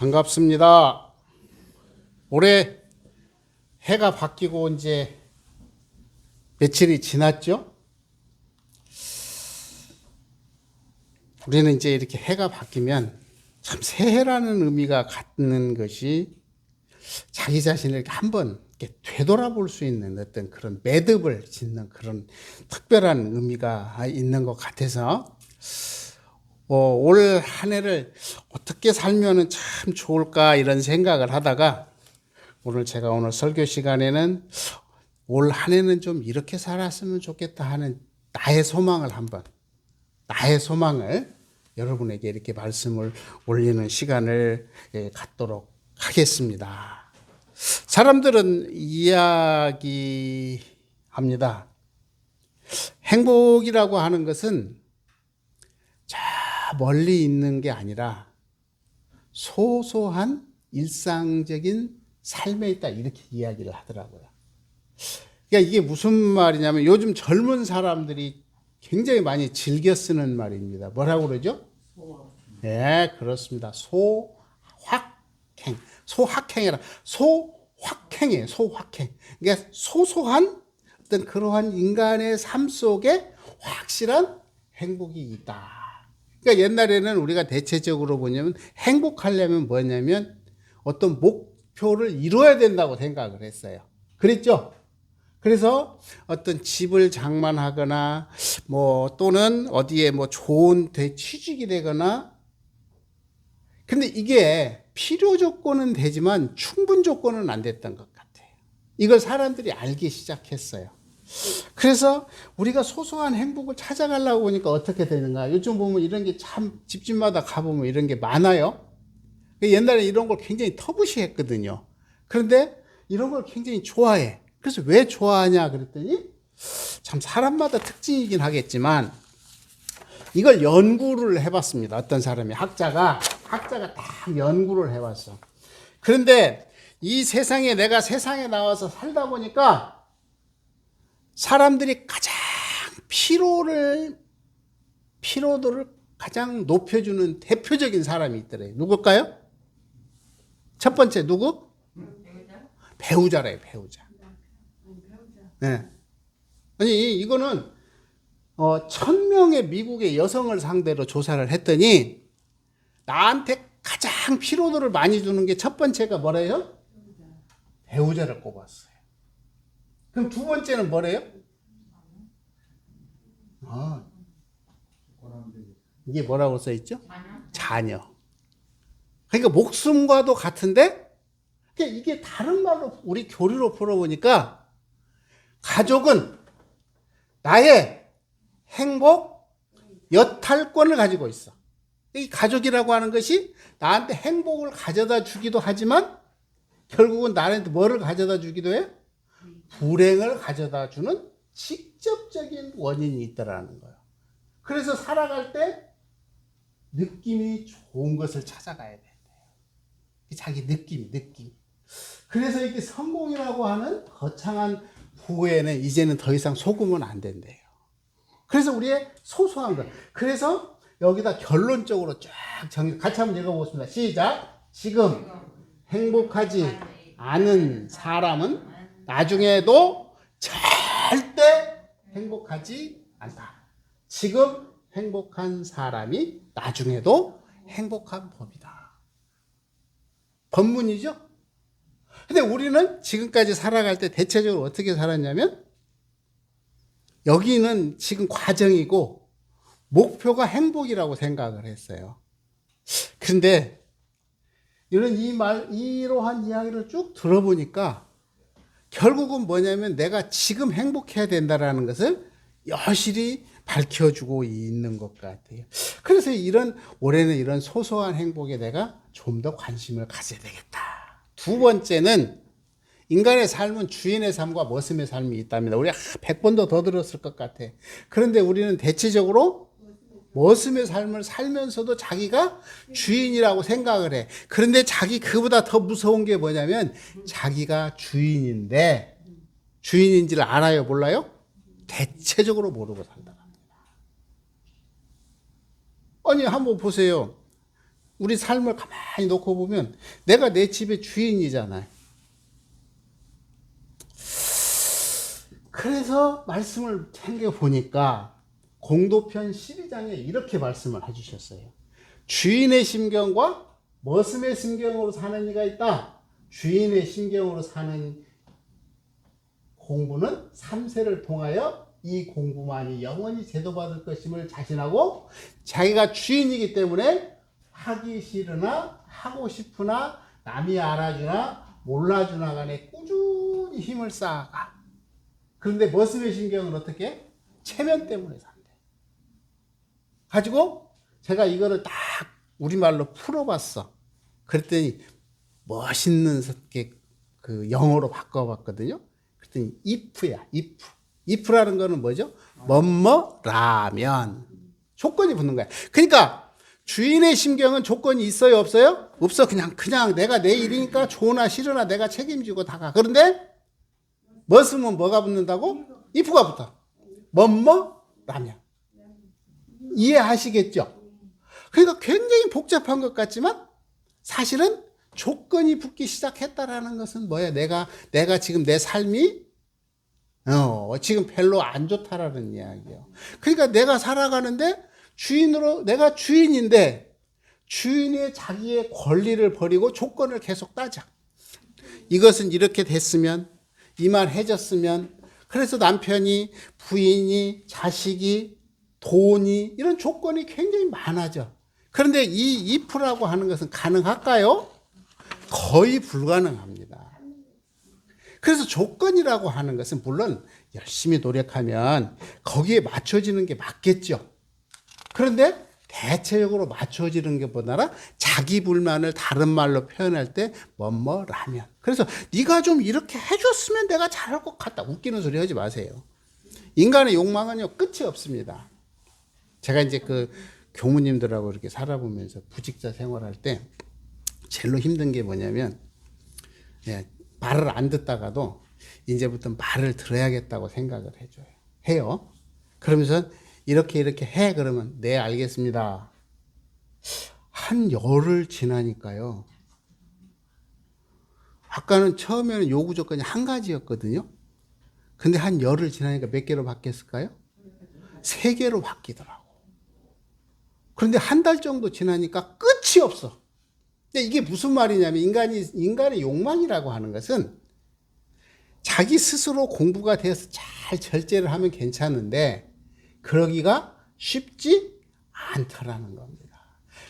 반갑습니다. 올해 해가 바뀌고 이제 며칠이 지났죠? 우리는 이제 이렇게 해가 바뀌면 참 새해라는 의미가 갖는 것이 자기 자신을 한번 이렇게 되돌아볼 수 있는 어떤 그런 매듭을 짓는 그런 특별한 의미가 있는 것 같아서 올 한 해를 어떻게 살면 참 좋을까 이런 생각을 하다가 오늘 설교 시간에는 올 한 해는 좀 이렇게 살았으면 좋겠다 하는 나의 소망을 여러분에게 이렇게 말씀을 올리는 시간을 갖도록 하겠습니다. 사람들은 이야기합니다. 행복이라고 하는 것은 저 멀리 있는 게 아니라 소소한 일상적인 삶에 있다 이렇게 이야기를 하더라고요. 그러니까 이게 무슨 말이냐면 요즘 젊은 사람들이 굉장히 많이 즐겨 쓰는 말입니다. 뭐라고 그러죠? 네, 그렇습니다. 소확행이에요. 소확행. 그러니까 소소한 어떤 그러한 인간의 삶 속에 확실한 행복이 있다. 그러니까 옛날에는 우리가 대체적으로 보냐면 행복하려면 뭐냐면 어떤 목표를 이루어야 된다고 생각을 했어요. 그랬죠? 그래서 어떤 집을 장만하거나 또는 어디에 좋은 데 취직이 되거나, 근데 이게 필요 조건은 되지만 충분 조건은 안 됐던 것 같아요. 이걸 사람들이 알기 시작했어요. 그래서 우리가 소소한 행복을 찾아가려고 보니까 어떻게 되는가? 요즘 보면 이런 게 참 집집마다 가보면 이런 게 많아요. 옛날에 이런 걸 굉장히 터부시했거든요. 그런데 이런 걸 굉장히 좋아해. 그래서 왜 좋아하냐 그랬더니 참 사람마다 특징이긴 하겠지만 이걸 연구를 해봤습니다. 어떤 사람이 학자가 딱 연구를 해봤어. 그런데 내가 세상에 나와서 살다 보니까 사람들이 가장 피로도를 가장 높여주는 대표적인 사람이 있더래요. 누굴까요? 첫 번째 누구? 배우자래요. 배우자. 네. 아니 이거는 1000명의 미국의 여성을 상대로 조사를 했더니 나한테 가장 피로도를 많이 주는 게 첫 번째가 뭐래요? 배우자를 꼽았어요. 그럼 두 번째는 뭐래요? 이게 뭐라고 써있죠? 자녀. 그러니까 목숨과도 같은데 그러니까 이게 다른 말로 우리 교리로 풀어보니까 가족은 나의 행복 여탈권을 가지고 있어. 이 가족이라고 하는 것이 나한테 행복을 가져다 주기도 하지만 결국은 나한테 뭐를 가져다 주기도 해요? 불행을 가져다 주는 직접적인 원인이 있다라는 거예요. 그래서 살아갈 때 느낌이 좋은 것을 찾아가야 된대요. 자기 느낌. 그래서 이렇게 성공이라고 하는 거창한 부에는 이제는 더 이상 속으면 안 된대요. 그래서 우리의 소소한 것. 그래서 여기다 결론적으로 쫙 같이 한번 읽어보겠습니다. 시작. 지금 행복하지 않은 사람은 나중에도 절대 행복하지 않다. 지금 행복한 사람이 나중에도 행복한 법이다. 법문이죠? 근데 우리는 지금까지 살아갈 때 대체적으로 어떻게 살았냐면 여기는 지금 과정이고 목표가 행복이라고 생각을 했어요. 그런데 이러한 이야기를 쭉 들어보니까 결국은 뭐냐면 내가 지금 행복해야 된다라는 것을 여실히 밝혀주고 있는 것 같아요. 그래서 올해는 이런 소소한 행복에 내가 좀 더 관심을 가져야 되겠다. 두 번째는 인간의 삶은 주인의 삶과 머슴의 삶이 있답니다. 우리 100번도 더 들었을 것 같아. 그런데 우리는 대체적으로 머슴의 삶을 살면서도 자기가 주인이라고 생각을 해. 그런데 그보다 더 무서운 게 뭐냐면 자기가 주인인지를 알아요? 몰라요? 대체적으로 모르고 산다. 아니 한번 보세요. 우리 삶을 가만히 놓고 보면 내가 내 집의 주인이잖아요. 그래서 말씀을 챙겨 보니까 공도편 12장에 이렇게 말씀을 해주셨어요. 주인의 심경과 머슴의 심경으로 사는 이가 있다. 주인의 심경으로 사는 공부는 3세를 통하여 이 공부만이 영원히 제도받을 것임을 자신하고, 자기가 주인이기 때문에 하기 싫으나 하고 싶으나 남이 알아주나 몰라주나 간에 꾸준히 힘을 쌓아가. 그런데 머슴의 심경은 어떻게? 체면 때문에 산대. 가지고 제가 이거를 딱 우리말로 풀어봤어. 그랬더니 멋있는 그 영어로 바꿔봤거든요. 그랬더니 if야, if. if라는 거는 뭐죠? 뭐뭐라면. 조건이 붙는 거야. 그러니까 주인의 심경은 조건이 있어요, 없어요? 없어. 그냥 내가 내 일이니까 좋으나 싫으나 내가 책임지고 다가. 그런데 머슴은 뭐가 붙는다고? if가 붙어. 뭐뭐라면. 이해하시겠죠? 그러니까 굉장히 복잡한 것 같지만 사실은 조건이 붙기 시작했다라는 것은 뭐야? 내가 지금 내 삶이 지금 별로 안 좋다라는 이야기예요. 그러니까 내가 살아가는데 내가 주인인데 주인의 자기의 권리를 버리고 조건을 계속 따져. 이것은 이렇게 됐으면, 이만해졌으면, 그래서 남편이, 부인이, 자식이, 돈이, 이런 조건이 굉장히 많아져. 그런데 이 if라고 하는 것은 가능할까요? 거의 불가능합니다. 그래서 조건이라고 하는 것은 물론 열심히 노력하면 거기에 맞춰지는 게 맞겠죠. 그런데 대체적으로 맞춰지는 것보다는 자기 불만을 다른 말로 표현할 때 뭐뭐라면. 그래서 네가 좀 이렇게 해줬으면 내가 잘할 것 같다. 웃기는 소리 하지 마세요. 인간의 욕망은요 끝이 없습니다. 제가 이제 그 교무님들하고 이렇게 살아보면서 부직자 생활할 때 제일로 힘든 게 뭐냐면, 말을 안 듣다가도 이제부터 말을 들어야겠다고 생각을 해요. 그러면서 이렇게 해. 그러면 네, 알겠습니다. 한 열흘 지나니까요. 아까는 처음에는 요구 조건이 한 가지였거든요. 근데 한 열흘 지나니까 몇 개로 바뀌었을까요? 3개로 바뀌더라고. 그런데 한 달 정도 지나니까 끝이 없어. 근데 이게 무슨 말이냐면 인간의 욕망이라고 하는 것은 자기 스스로 공부가 되어서 잘 절제를 하면 괜찮은데 그러기가 쉽지 않더라는 겁니다.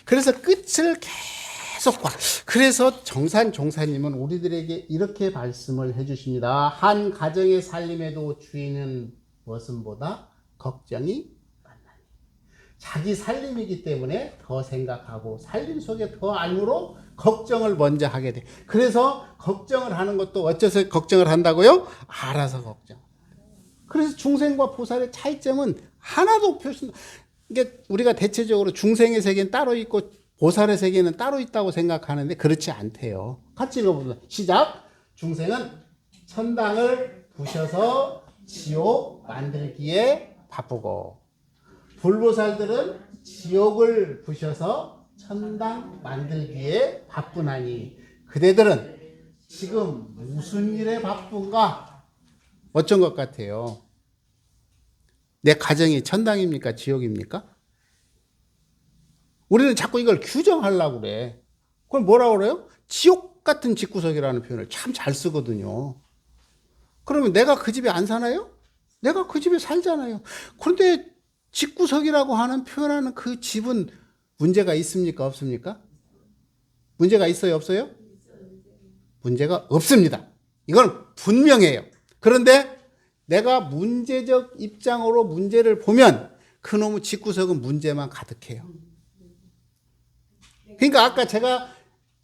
그래서 끝을 계속 봐. 그래서 정산 종사님은 우리들에게 이렇게 말씀을 해주십니다. 한 가정의 살림에도 주인은 머슴보다 걱정이 많나니. 자기 살림이기 때문에 더 생각하고 살림 속에 더 알므로 걱정을 먼저 하게 돼. 그래서 걱정을 하는 것도 어째서 걱정을 한다고요? 알아서 걱정. 그래서 중생과 보살의 차이점은 하나도 이게 우리가 대체적으로 중생의 세계는 따로 있고 보살의 세계는 따로 있다고 생각하는데 그렇지 않대요. 같이 읽어보자. 시작. 중생은 천당을 부셔서 지옥 만들기에 바쁘고, 불보살들은 지옥을 부셔서 천당 만들기에 바쁘나니 그대들은 지금 무슨 일에 바쁜가? 어쩐 것 같아요? 내 가정이 천당입니까? 지옥입니까? 우리는 자꾸 이걸 규정하려고 그래. 그걸 뭐라고 그래요? 지옥 같은 집구석이라는 표현을 참 잘 쓰거든요. 그러면 내가 그 집에 안 사나요? 내가 그 집에 살잖아요. 그런데 집구석이라고 하는 표현하는 그 집은 문제가 있습니까? 없습니까? 문제가 있어요? 없어요? 문제가 없습니다. 이건 분명해요. 그런데 내가 문제적 입장으로 문제를 보면 그놈의 집구석은 문제만 가득해요. 그러니까 아까 제가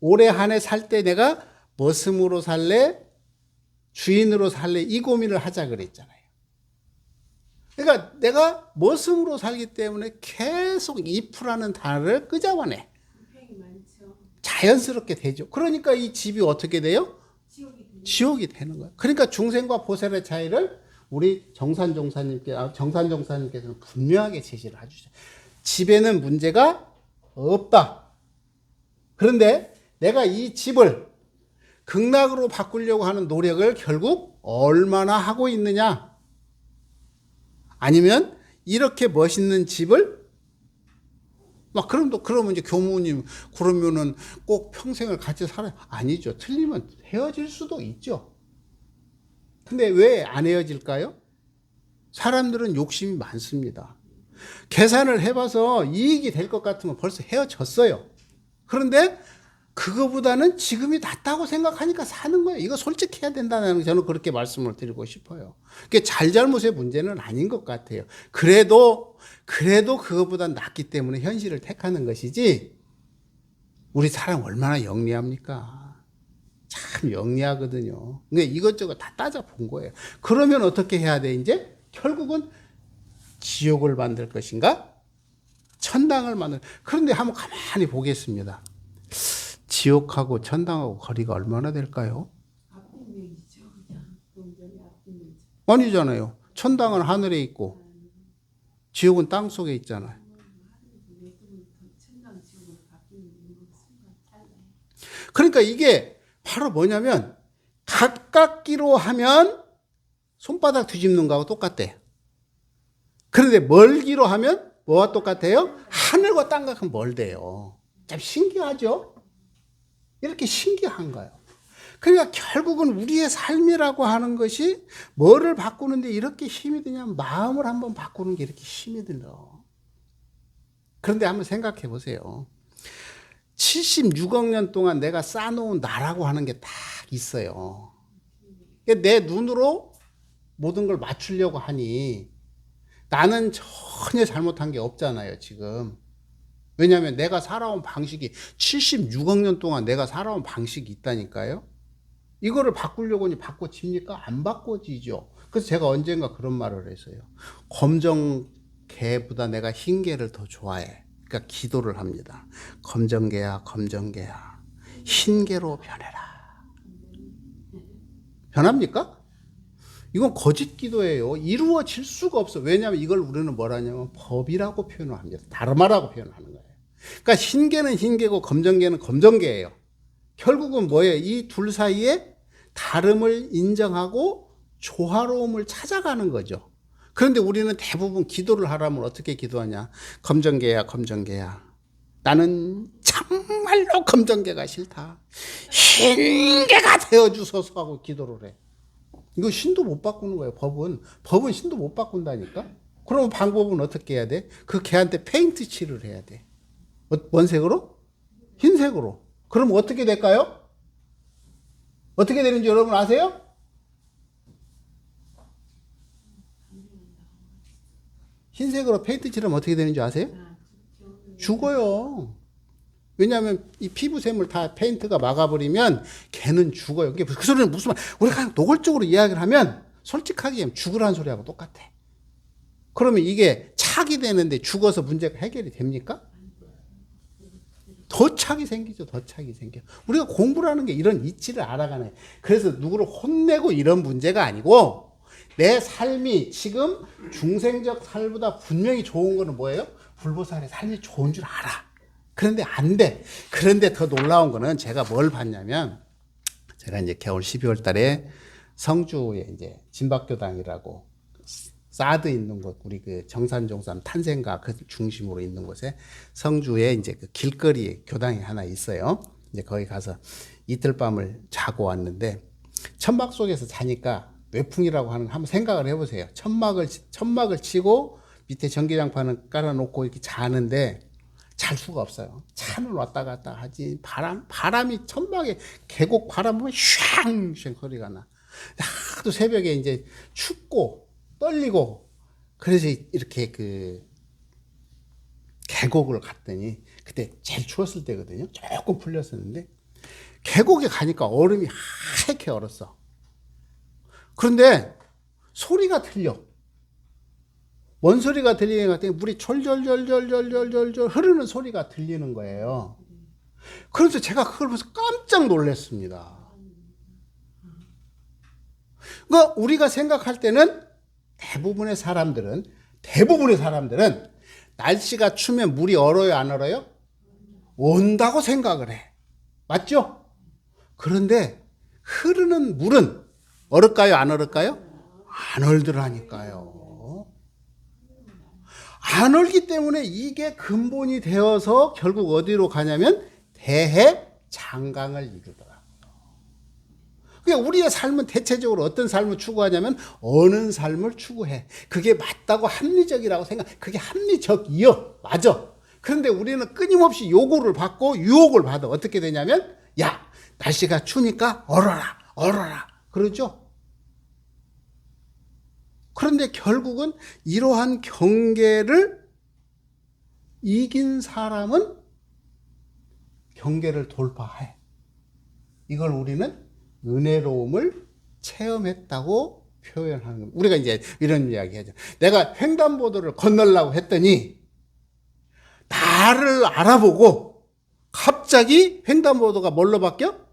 올해 한 해 살 때 내가 머슴으로 살래? 주인으로 살래? 이 고민을 하자 그랬잖아요. 그러니까 내가 머슴으로 살기 때문에 계속 if라는 단어를 끄잡아내. 자연스럽게 되죠. 그러니까 이 집이 어떻게 돼요? 지옥이 되는 거예요. 그러니까 중생과 보살의 차이를 우리 정산종사님께서는 분명하게 제시를 해주죠. 집에는 문제가 없다. 그런데 내가 이 집을 극락으로 바꾸려고 하는 노력을 결국 얼마나 하고 있느냐? 아니면 이렇게 멋있는 집을 그러면 이제 교무님 그러면은 꼭 평생을 같이 살아요? 아니죠. 틀리면 헤어질 수도 있죠. 근데 왜 안 헤어질까요? 사람들은 욕심이 많습니다. 계산을 해봐서 이익이 될 것 같으면 벌써 헤어졌어요. 그런데 그거보다는 지금이 낫다고 생각하니까 사는 거예요. 이거 솔직해야 된다는 저는 그렇게 말씀을 드리고 싶어요. 그게 잘잘못의 문제는 아닌 것 같아요. 그래도 그거보다 낫기 때문에 현실을 택하는 것이지. 우리 사람 얼마나 영리합니까? 참 영리하거든요. 근데 이것저것 다 따져본 거예요. 그러면 어떻게 해야 돼? 이제 결국은 지옥을 만들 것인가? 천당을 만들. 그런데 한번 가만히 보겠습니다. 지옥하고 천당하고 거리가 얼마나 될까요? 아니잖아요. 천당은 하늘에 있고 지옥은 땅 속에 있잖아요. 그러니까 이게 바로 뭐냐면 가깝기로 하면 손바닥 뒤집는 거하고 똑같대. 그런데 멀기로 하면 뭐와 똑같아요? 하늘과 땅과 멀대요. 참 신기하죠? 이렇게 신기한 거예요. 그러니까 결국은 우리의 삶이라고 하는 것이 뭐를 바꾸는데 이렇게 힘이 드냐면 마음을 한번 바꾸는 게 이렇게 힘이 들어. 그런데 한번 생각해 보세요. 76억 년 동안 내가 쌓아놓은 나라고 하는 게 딱 있어요. 내 눈으로 모든 걸 맞추려고 하니 나는 전혀 잘못한 게 없잖아요, 지금. 왜냐하면 내가 살아온 방식이 76억 년 동안 내가 살아온 방식이 있다니까요. 이거를 바꾸려고 하니 바꿔집니까? 안 바꿔지죠. 그래서 제가 언젠가 그런 말을 했어요. 검정개보다 내가 흰개를 더 좋아해. 그러니까 기도를 합니다. 검정개야, 검정개야, 흰개로 변해라. 변합니까? 이건 거짓 기도예요. 이루어질 수가 없어. 왜냐하면 이걸 우리는 뭐라냐면 법이라고 표현을 합니다. 다르마라고 표현하는 거예요. 그러니까 흰개는 흰개고 검정개는 검정개예요. 결국은 뭐예요? 이 둘 사이에 다름을 인정하고 조화로움을 찾아가는 거죠. 그런데 우리는 대부분 기도를 하라면 어떻게 기도하냐? 검정개야, 검정개야. 나는 정말로 검정개가 싫다. 흰개가 되어주소서 하고 기도를 해. 이거 신도 못 바꾸는 거예요. 법은 신도 못 바꾼다니까. 그러면 방법은 어떻게 해야 돼? 그 개한테 페인트 칠을 해야 돼. 뭔 색으로? 흰색으로. 그럼 어떻게 될까요? 어떻게 되는지 여러분 아세요? 흰색으로 페인트 칠하면 어떻게 되는지 아세요? 죽어요. 왜냐하면 이 피부샘을 다 페인트가 막아버리면 걔는 죽어요. 그 소리는 무슨 말? 우리가 노골적으로 이야기를 하면 솔직하게 하면 죽으라는 소리하고 똑같아. 그러면 이게 착이 되는데 죽어서 문제가 해결이 됩니까? 더 착이 생기죠. 더 착이 생겨. 우리가 공부라는 게 이런 이치를 알아가네. 그래서 누구를 혼내고 이런 문제가 아니고 내 삶이 지금 중생적 삶보다 분명히 좋은 거는 뭐예요? 불보살의 삶이 좋은 줄 알아. 그런데 안 돼. 그런데 더 놀라운 거는 제가 뭘 봤냐면 제가 이제 겨울 12월 달에 성주에 이제 진박교당이라고 사드 있는 곳, 우리 그 정산종산 탄생가 그 중심으로 있는 곳에 성주에 이제 그 길거리 교당이 하나 있어요. 이제 거기 가서 이틀 밤을 자고 왔는데 천막 속에서 자니까 외풍이라고 하는 한번 생각을 해보세요. 천막을 치고 밑에 전기장판을 깔아놓고 이렇게 자는데 잘 수가 없어요. 차는 왔다 갔다 하지. 바람이 천막에 계곡 바람 보면 샹샹 소리가 나. 하도 새벽에 이제 춥고 떨리고 그래서 이렇게 그 계곡을 갔더니 그때 제일 추웠을 때거든요. 조금 풀렸었는데 계곡에 가니까 얼음이 하얗게 얼었어. 그런데 소리가 틀려. 뭔 소리가 들리는 것 같더니 물이 졸졸졸졸졸졸졸 흐르는 소리가 들리는 거예요. 그래서 제가 그걸 보면서 깜짝 놀랐습니다. 그러니까 우리가 생각할 때는 대부분의 사람들은 날씨가 추면 물이 얼어요, 안 얼어요? 온다고 생각을 해. 맞죠? 그런데 흐르는 물은 얼을까요? 안 얼을까요? 안 얼더라니까요. 안 얼기 때문에 이게 근본이 되어서 결국 어디로 가냐면 대해장강을 이루더라고요. 그러니까 우리의 삶은 대체적으로 어떤 삶을 추구하냐면 어느 삶을 추구해. 그게 맞다고 합리적이라고 생각. 그게 합리적이요. 맞아. 그런데 우리는 끊임없이 요구를 받고 유혹을 받아. 어떻게 되냐면 야, 날씨가 추우니까 얼어라. 얼어라. 그러죠? 그런데 결국은 이러한 경계를 이긴 사람은 경계를 돌파해. 이걸 우리는 은혜로움을 체험했다고 표현하는 겁니다. 우리가 이제 이런 이야기 하죠. 내가 횡단보도를 건너려고 했더니 나를 알아보고 갑자기 횡단보도가 뭘로 바뀌어?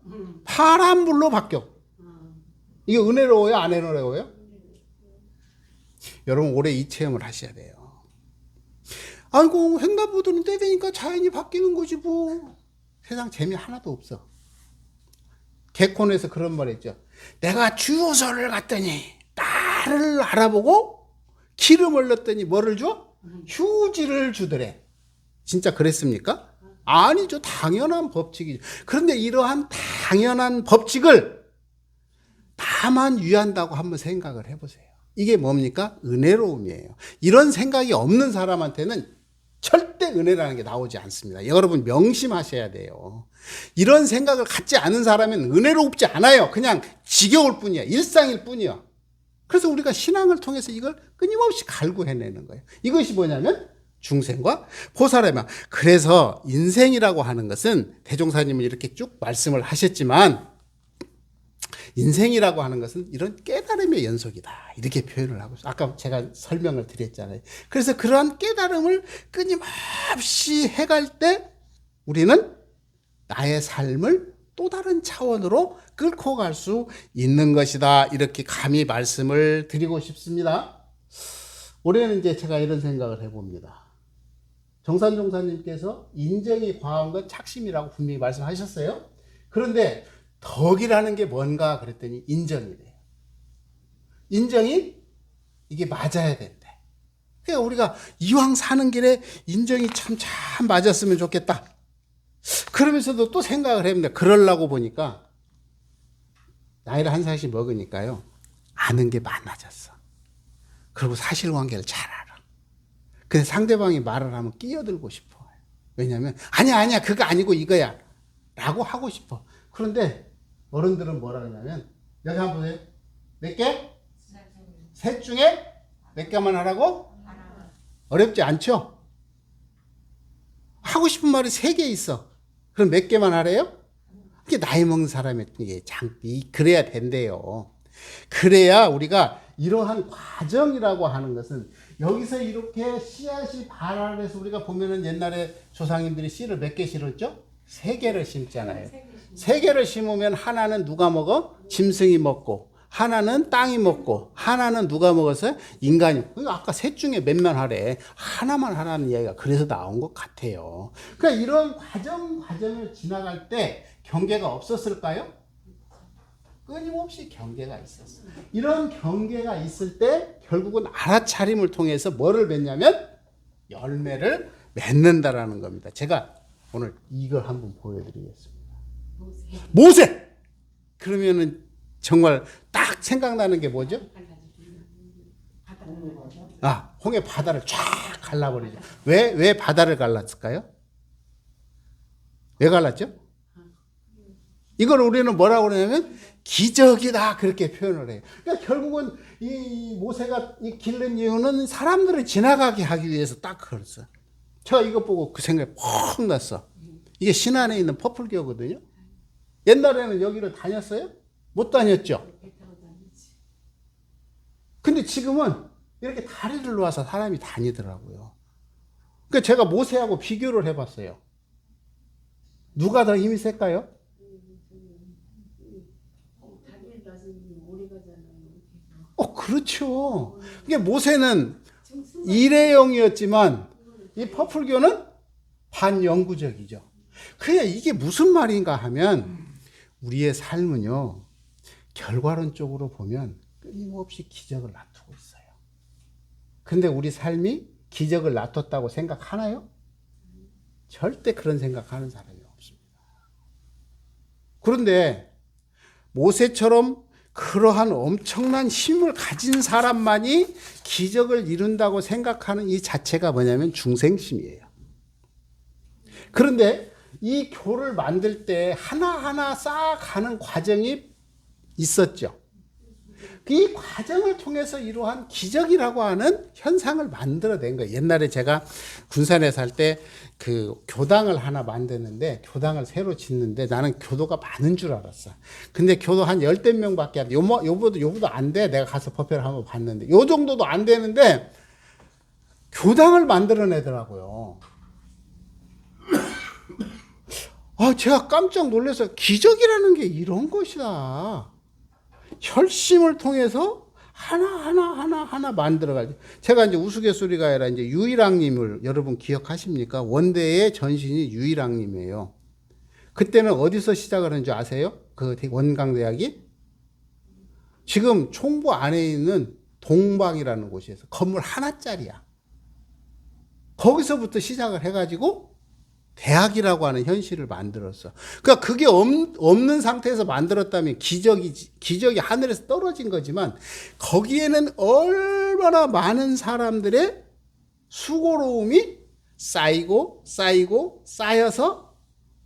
파란불로 바뀌어. 이게 은혜로워요? 안 은혜로워요? 여러분 올해 이 체험을 하셔야 돼요. 아이고 횡단보도는 떼되니까 자연이 바뀌는 거지 뭐. 세상 재미 하나도 없어. 개콘에서 그런 말 했죠. 내가 주유소를 갔더니 나를 알아보고 기름을 넣었더니 뭐를 줘? 휴지를 주더래. 진짜 그랬습니까? 아니죠. 당연한 법칙이죠. 그런데 이러한 당연한 법칙을 나만 위한다고 한번 생각을 해보세요. 이게 뭡니까? 은혜로움이에요. 이런 생각이 없는 사람한테는 절대 은혜라는 게 나오지 않습니다. 여러분 명심하셔야 돼요. 이런 생각을 갖지 않은 사람은 은혜롭지 않아요. 그냥 지겨울 뿐이야. 일상일 뿐이야. 그래서 우리가 신앙을 통해서 이걸 끊임없이 갈구해내는 거예요. 이것이 뭐냐면 중생과 보살이며. 그래서 인생이라고 하는 것은 대종사님은 이렇게 쭉 말씀을 하셨지만 인생이라고 하는 것은 이런 깨달음의 연속이다. 이렇게 표현을 하고 있어요. 아까 제가 설명을 드렸잖아요. 그래서 그러한 깨달음을 끊임없이 해갈 때 우리는 나의 삶을 또 다른 차원으로 끌고 갈 수 있는 것이다. 이렇게 감히 말씀을 드리고 싶습니다. 올해는 이제 제가 이런 생각을 해봅니다. 정산종사님께서 인정이 과한 건 착심이라고 분명히 말씀하셨어요. 그런데 덕이라는 게 뭔가 그랬더니 인정이래요. 인정이 이게 맞아야 된대. 그러니까 우리가 이왕 사는 길에 인정이 참 맞았으면 좋겠다. 그러면서도 또 생각을 해봅니다. 그러려고 보니까 나이를 한 살씩 먹으니까요. 아는 게 많아졌어. 그리고 사실관계를 잘 알아. 근데 상대방이 말을 하면 끼어들고 싶어. 왜냐하면 아니야 그거 아니고 이거야 라고 하고 싶어. 그런데 어른들은 뭐라 그러냐면 여기 한번 보세요. 몇 개? 셋 중에 몇 개만 하라고? 어렵지 않죠? 하고 싶은 말이 3개 있어. 그럼 몇 개만 하래요? 그게 나이 먹는 사람의 장비. 그래야 된대요. 그래야 우리가 이러한 과정이라고 하는 것은 여기서 이렇게 씨앗이 발알해서 우리가 보면은 옛날에 조상님들이 씨를 몇 개 심었죠? 3개를 심잖아요. 3개를 심으면 하나는 누가 먹어? 짐승이 먹고, 하나는 땅이 먹고, 하나는 누가 먹었어요? 인간이. 아까 셋 중에 몇만 하래. 하나만 하라는 이야기가 그래서 나온 것 같아요. 그러니까 이런 과정을 지나갈 때 경계가 없었을까요? 끊임없이 경계가 있었어요. 이런 경계가 있을 때 결국은 알아차림을 통해서 뭐를 맺냐면 열매를 맺는다라는 겁니다. 제가 오늘 이걸 한번 보여드리겠습니다. 모세! 그러면은 정말 딱 생각나는 게 뭐죠? 홍해 바다를 쫙 갈라버리죠. 왜 바다를 갈랐을까요? 왜 갈랐죠? 이걸 우리는 뭐라고 그러냐면 기적이다 그렇게 표현을 해요. 그러니까 결국은 이 모세가 이 기른 이유는 사람들을 지나가게 하기 위해서 딱 그랬어요. 제가 이거 보고 그 생각이 퍽 났어. 이게 신안에 있는 퍼플교거든요. 옛날에는 여기를 다녔어요? 못 다녔죠? 근데 지금은 이렇게 다리를 놓아서 사람이 다니더라고요. 그러니까 제가 모세하고 비교를 해봤어요. 누가 더 힘이 셀까요? 그렇죠. 이게 모세는 일회용이었지만 이 퍼플교는 반영구적이죠. 그냥 이게 무슨 말인가 하면 우리의 삶은요, 결과론적으로 보면 끊임없이 기적을 놔두고 있어요. 근데 우리 삶이 기적을 놔뒀다고 생각하나요? 절대 그런 생각하는 사람이 없습니다. 그런데 모세처럼 그러한 엄청난 힘을 가진 사람만이 기적을 이룬다고 생각하는 이 자체가 뭐냐면 중생심이에요. 그런데 이 교를 만들 때 하나하나 쌓아가는 과정이 있었죠. 이 과정을 통해서 이러한 기적이라고 하는 현상을 만들어낸 거예요. 옛날에 제가 군산에 살 때 그 교당을 하나 만드는데, 교당을 새로 짓는데 나는 교도가 많은 줄 알았어. 근데 교도 한 10대 명밖에 안 돼. 요보도 안 돼. 내가 가서 법회를 한번 봤는데. 요 정도도 안 되는데 교당을 만들어내더라고요. 제가 깜짝 놀라서 기적이라는 게 이런 것이다. 혈심을 통해서 하나 만들어가지고. 제가 이제 우스갯소리가 아니라 이제 유일왕님을 여러분 기억하십니까? 원대의 전신이 유일왕님이에요. 그때는 어디서 시작을 한 줄 아세요? 그 원광대학이? 지금 총부 안에 있는 동방이라는 곳에서 건물 하나짜리야. 거기서부터 시작을 해가지고 대학이라고 하는 현실을 만들었어. 그러니까 그게 없는 상태에서 만들었다면 기적이 하늘에서 떨어진 거지만, 거기에는 얼마나 많은 사람들의 수고로움이 쌓여서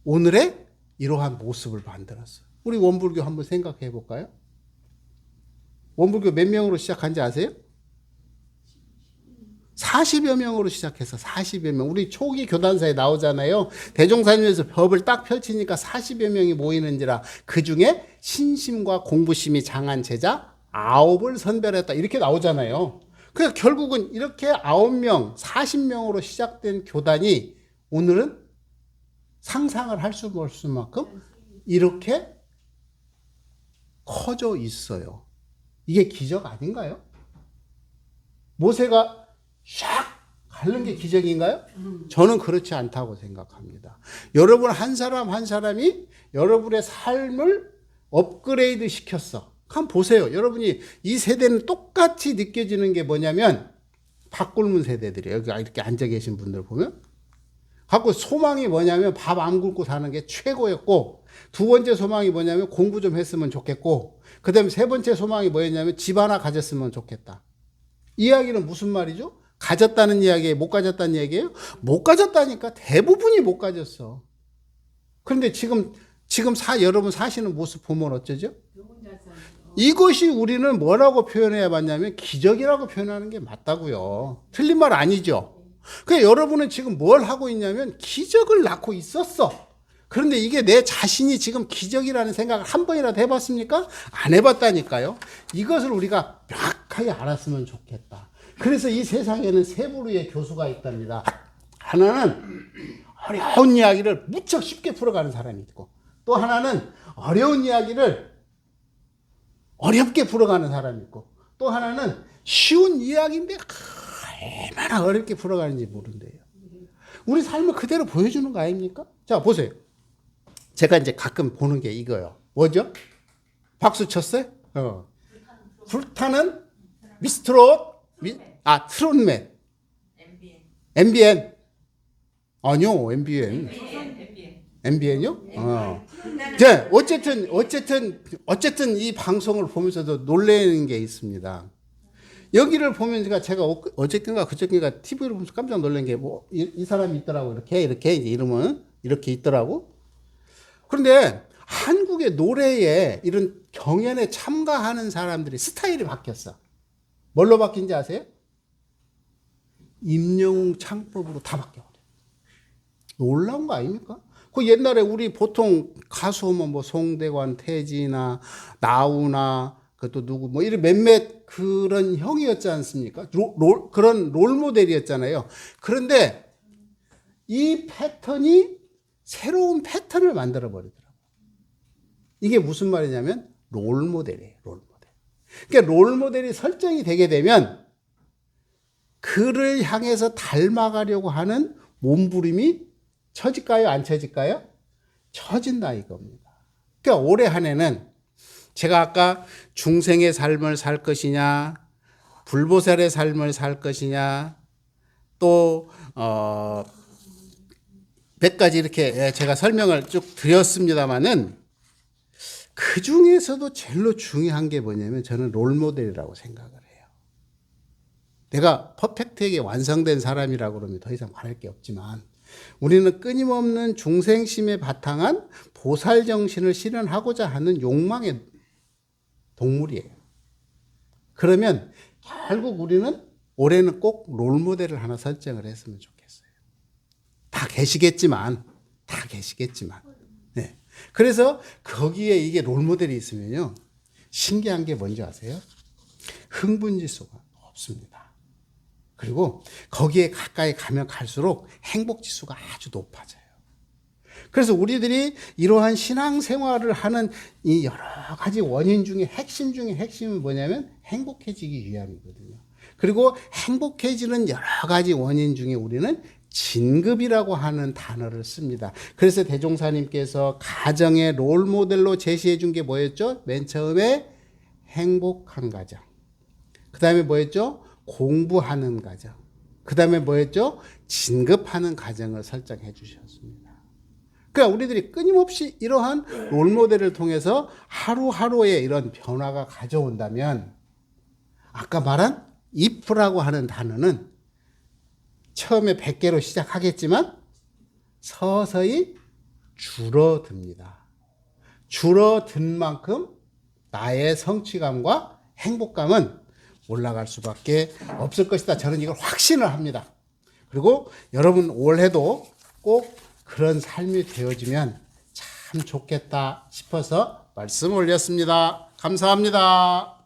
오늘의 이러한 모습을 만들었어. 우리 원불교 한번 생각해 볼까요? 원불교 몇 명으로 시작한지 아세요? 40여 명으로 시작해서 40여 명. 우리 초기 교단사에 나오잖아요. 대종사님에서 법을 딱 펼치니까 40여 명이 모이는지라 그 중에 신심과 공부심이 장한 제자 9을 선별했다. 이렇게 나오잖아요. 그러니까 결국은 이렇게 9명, 40명으로 시작된 교단이 오늘은 상상을 할 수 없을 만큼 이렇게 커져 있어요. 이게 기적 아닌가요? 모세가 샥 가는 게 기적인가요? 저는 그렇지 않다고 생각합니다. 여러분 한 사람 한 사람이 여러분의 삶을 업그레이드 시켰어. 한번 보세요. 여러분이 이 세대는 똑같이 느껴지는 게 뭐냐면, 밥굶은 세대들이에요. 여기 이렇게 앉아 계신 분들 보면. 갖고 소망이 뭐냐면 밥 안 굶고 사는 게 최고였고, 두 번째 소망이 뭐냐면 공부 좀 했으면 좋겠고, 그 다음에 세 번째 소망이 뭐였냐면 집 하나 가졌으면 좋겠다. 이 이야기는 무슨 말이죠? 가졌다는 이야기예요? 못 가졌다는 이야기예요? 못 가졌다니까. 대부분이 못 가졌어. 그런데 지금 여러분 사시는 모습 보면 어쩌죠? 이것이 우리는 뭐라고 표현해야 맞냐면 기적이라고 표현하는 게 맞다고요. 틀린 말 아니죠? 그러니까 여러분은 지금 뭘 하고 있냐면 기적을 낳고 있었어. 그런데 이게 내 자신이 지금 기적이라는 생각을 한 번이라도 해봤습니까? 안 해봤다니까요. 이것을 우리가 명확하게 알았으면 좋겠다. 그래서 이 세상에는 세 부류의 교수가 있답니다. 하나는 어려운 이야기를 무척 쉽게 풀어가는 사람이 있고, 또 하나는 어려운 이야기를 어렵게 풀어가는 사람이 있고, 또 하나는 쉬운 이야기인데 얼마나 어렵게 풀어가는지 모른대요. 우리 삶을 그대로 보여주는 거 아닙니까? 자, 보세요. 제가 이제 가끔 보는 게 이거요. 뭐죠? 박수 쳤어요? 불타는 미스트롯, 트롯맨. MBN. 아니요, MBN. MBN요? 네, 어쨌든 이 방송을 보면서도 놀라는 게 있습니다. 여기를 보면 제가 어쨌든가 그저께인가 TV를 보면서 깜짝 놀란 게 이 사람이 있더라고. 이렇게 이제 이름은 이렇게 있더라고. 그런데 한국의 노래에 이런 경연에 참가하는 사람들이 스타일이 바뀌었어. 뭘로 바뀐지 아세요? 임영웅 창법으로 다 바뀌어버려. 놀라운 거 아닙니까? 그 옛날에 우리 보통 가수 하면 뭐 송대관, 태진아, 나훈아, 그또 누구 뭐 이런 몇몇 그런 형이었지 않습니까? 그런 롤 모델이었잖아요. 그런데 이 패턴이 새로운 패턴을 만들어 버리더라고요. 이게 무슨 말이냐면 롤 모델이에요. 롤 모델. 그러니까 롤 모델이 설정이 되게 되면 그를 향해서 닮아가려고 하는 몸부림이 처질까요? 안 처질까요? 처진다 이겁니다. 그러니까 올해 한 해는 제가 아까 중생의 삶을 살 것이냐, 불보살의 삶을 살 것이냐, 또 몇 가지 이렇게 제가 설명을 쭉 드렸습니다마는 그 중에서도 제일로 중요한 게 뭐냐면 저는 롤모델이라고 생각을 해요. 내가 퍼펙트하게 완성된 사람이라고 그러면 더 이상 말할 게 없지만 우리는 끊임없는 중생심에 바탕한 보살 정신을 실현하고자 하는 욕망의 동물이에요. 그러면 결국 우리는 올해는 꼭 롤모델을 하나 설정을 했으면 좋겠어요. 다 계시겠지만. 네. 그래서 거기에 이게 롤모델이 있으면요. 신기한 게 뭔지 아세요? 흥분지수가 높습니다. 그리고 거기에 가까이 가면 갈수록 행복지수가 아주 높아져요. 그래서 우리들이 이러한 신앙생활을 하는 이 여러 가지 원인 중에 핵심은 뭐냐면 행복해지기 위함이거든요. 그리고 행복해지는 여러 가지 원인 중에 우리는 진급이라고 하는 단어를 씁니다. 그래서 대종사님께서 가정의 롤모델로 제시해 준 게 뭐였죠? 맨 처음에 행복한 가정. 그 다음에 뭐였죠? 공부하는 가정. 그 다음에 뭐였죠? 진급하는 가정을 설정해 주셨습니다. 그러니까 우리들이 끊임없이 이러한 롤모델을 통해서 하루하루의 이런 변화가 가져온다면 아까 말한 if라고 하는 단어는 처음에 100개로 시작하겠지만 서서히 줄어듭니다. 줄어든 만큼 나의 성취감과 행복감은 올라갈 수밖에 없을 것이다. 저는 이걸 확신을 합니다. 그리고 여러분 올해도 꼭 그런 삶이 되어지면 참 좋겠다 싶어서 말씀 올렸습니다. 감사합니다.